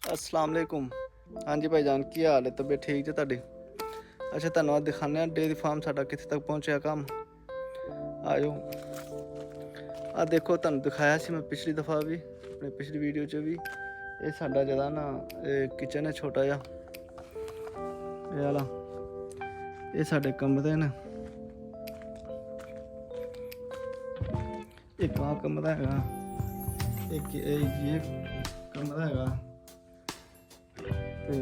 अस्सलाम वालेकुम। हाँ जी भाईजान, की हाल है? तबीयत ठीक जी ਤੁਹਾਡੀ? अच्छा, ਤੁਹਾਨੂੰ ਅੱਜ ਦਿਖਾਉਂਦੇ ਹਾਂ ਡੇਅਰੀ ਫਾਰਮ ਸਾਡਾ ਕਿੱਥੇ ਤੱਕ ਪਹੁੰਚਿਆ ਕੰਮ। ਆਜੋ ਆ ਦੇਖੋ, ਤੁਹਾਨੂੰ ਦਿਖਾਇਆ ਸੀ ਮੈਂ ਪਿਛਲੀ ਦਫਾ ਵੀ, ਆਪਣੀ ਪਿਛਲੀ ਵੀਡੀਓ 'ਚ ਵੀ। ਇਹ ਸਾਡਾ ਜਿਹੜਾ ਨਾ ਕਿਚਨ ਹੈ ਛੋਟਾ ਜਿਹਾ, ਇਹ ਵਾਲਾ। ਇਹ ਸਾਡੇ ਕਮਰੇ ਨੇ। ਇੱਕ ਆਹ ਕਮਰਾ ਹੈਗਾ, ਇੱਕ ਇਹ ਕਮਰਾ ਹੈਗਾ, ਤੇ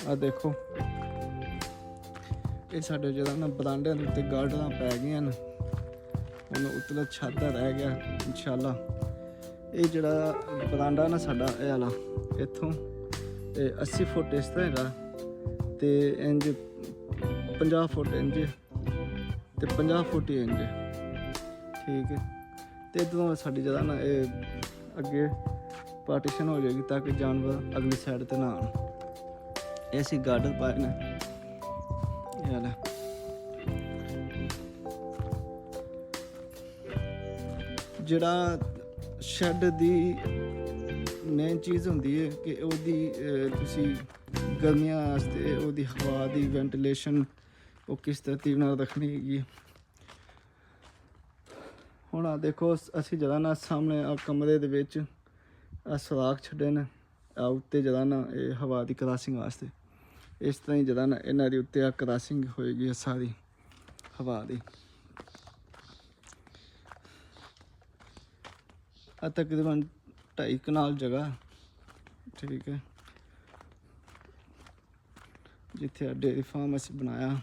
ਆ ਦੇਖੋ ਇਹ ਸਾਡੇ ਜਿਹੜਾ ਨਾ ਬਰਾਂਡਿਆਂ ਦੇ ਉੱਤੇ ਗਾਰਡਨਾਂ ਪੈ ਗਈਆਂ ਨੇ। ਹੁਣ ਉੱਤਲਾ ਛੱਤ ਦਾ ਰਹਿ ਗਿਆ ਇਨਸ਼ਾਅੱਲਾ। ਇਹ ਜਿਹੜਾ ਬਰਾਂਡਾ ਨਾ ਸਾਡਾ ਇਹ ਵਾਲਾ, ਇੱਥੋਂ 80 ਫੁੱਟ ਇਸ ਤਰ੍ਹਾਂ ਹੈਗਾ, ਤੇ ਇੰਜ 50 ਫੁੱਟ ਇੰਜ, ਤੇ 50 ਫੁੱਟ ਹੀ ਇੰਜ, ਠੀਕ ਹੈ। ਤੇ ਇੱਧਰੋਂ ਸਾਡੀ ਜਿਹੜਾ ਨਾ ਇਹ ਅੱਗੇ ਪਾਰਟੀਸ਼ਨ ਹੋ ਜਾਏਗੀ ਤਾਂ ਕਿ ਜਾਨਵਰ ਅਗਲੀ ਸਾਈਡ ਤੇ ਨਾ ਆਉਣ। ਇਹ ਅਸੀਂ ਗਾਰਡਨ ਪਾਏ ਨੇ, ਇਹ ਵਾਲਾ। ਜਿਹੜਾ ਸ਼ੈੱਡ ਦੀ ਮੇਨ ਚੀਜ਼ ਹੁੰਦੀ ਹੈ ਕਿ ਉਹਦੀ ਤੁਸੀਂ ਗਰਮੀਆਂ ਵਾਸਤੇ ਉਹਦੀ ਹਵਾ ਦੀ ਵੈਂਟੀਲੇਸ਼ਨ ਉਹ ਕਿਸ ਤਰਤੀਬ ਨਾਲ ਰੱਖਣੀ ਹੈਗੀ। ਹੁਣ ਆ ਦੇਖੋ, ਅਸੀਂ ਜਿਹੜਾ ਨਾ ਸਾਹਮਣੇ ਆ ਕਮਰੇ ਦੇ ਵਿੱਚ ਆ ਸੁਰਾਖ ਛੱਡੇ ਨੇ, ਆ ਉੱਤੇ ਜਿਹੜਾ ਨਾ ਇਹ ਹਵਾ ਦੀ ਕਰਾਸਿੰਗ ਵਾਸਤੇ। ਇਸ ਤਰ੍ਹਾਂ ਹੀ ਜਿਹੜਾ ਨਾ ਇਹਨਾਂ ਦੇ ਉੱਤੇ ਆ ਕਰਾਸਿੰਗ ਹੋਏਗੀ ਸਾਰੀ ਹਵਾ ਦੀ। ਆ ਤਕਰੀਬਨ 2.5 ਕਨਾਲ ਜਗ੍ਹਾ, ਠੀਕ ਹੈ, ਜਿੱਥੇ ਆ ਡੇਅਰੀ ਫਾਰਮ ਅਸੀਂ ਬਣਾਇਆ।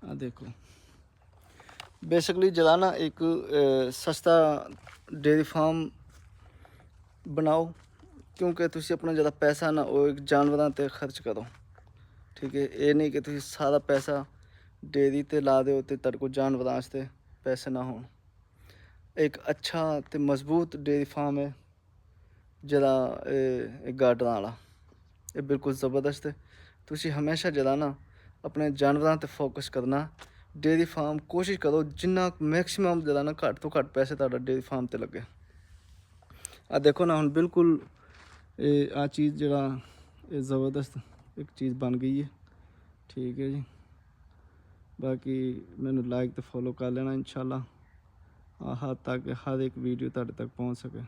ਆ ਦੇਖੋ, ਬੇਸਿਕਲੀ ਜਿਹੜਾ ਨਾ ਇੱਕ ਸਸਤਾ ਡੇਅਰੀ ਫਾਰਮ ਬਣਾਓ, ਕਿਉਂਕਿ ਤੁਸੀਂ ਆਪਣਾ ਜਿਹੜਾ ਪੈਸਾ ਨਾ ਉਹ ਇੱਕ ਜਾਨਵਰਾਂ 'ਤੇ ਖਰਚ ਕਰੋ, ਠੀਕ ਹੈ। ਇਹ ਨਹੀਂ ਕਿ ਤੁਸੀਂ ਸਾਰਾ ਪੈਸਾ ਡੇਅਰੀ 'ਤੇ ਲਾ ਦਿਓ ਅਤੇ ਤੁਹਾਡੇ ਕੋਲ ਜਾਨਵਰਾਂ ਵਾਸਤੇ ਪੈਸੇ ਨਾ ਹੋਣ। ਇੱਕ ਅੱਛਾ ਅਤੇ ਮਜ਼ਬੂਤ ਡੇਅਰੀ ਫਾਰਮ ਹੈ ਜਿਹੜਾ ਇਹ ਗਾਰਡਨਾਂ ਵਾਲਾ, ਇਹ ਬਿਲਕੁਲ ਜ਼ਬਰਦਸਤ ਹੈ। ਤੁਸੀਂ ਹਮੇਸ਼ਾ ਜਿਹੜਾ ਨਾ ਆਪਣੇ ਜਾਨਵਰਾਂ 'ਤੇ ਫੋਕਸ ਕਰਨਾ। ਡੇਅਰੀ ਫਾਰਮ ਕੋਸ਼ਿਸ਼ ਕਰੋ ਜਿੰਨਾ ਮੈਕਸੀਮਮ ਜਿਹੜਾ ਨਾ ਘੱਟ ਤੋਂ ਘੱਟ ਪੈਸੇ ਤੁਹਾਡਾ ਡੇਅਰੀ ਫਾਰਮ 'ਤੇ ਲੱਗੇ। ਆ ਦੇਖੋ ਨਾ, ਹੁਣ ਬਿਲਕੁਲ ਇਹ ਆ ਚੀਜ਼ ਜਿਹੜਾ ਇਹ ਜ਼ਬਰਦਸਤ ਇੱਕ ਚੀਜ਼ ਬਣ ਗਈ ਹੈ, ਠੀਕ ਹੈ ਜੀ। ਬਾਕੀ ਮੈਨੂੰ ਲਾਈਕ ਤੇ ਫੋਲੋ ਕਰ ਲੈਣਾ ਇਨਸ਼ਾਅੱਲਾ, ਤਾਂ ਕਿ ਹਰ ਇੱਕ ਵੀਡੀਓ ਤੁਹਾਡੇ ਤੱਕ ਪਹੁੰਚ ਸਕੇ।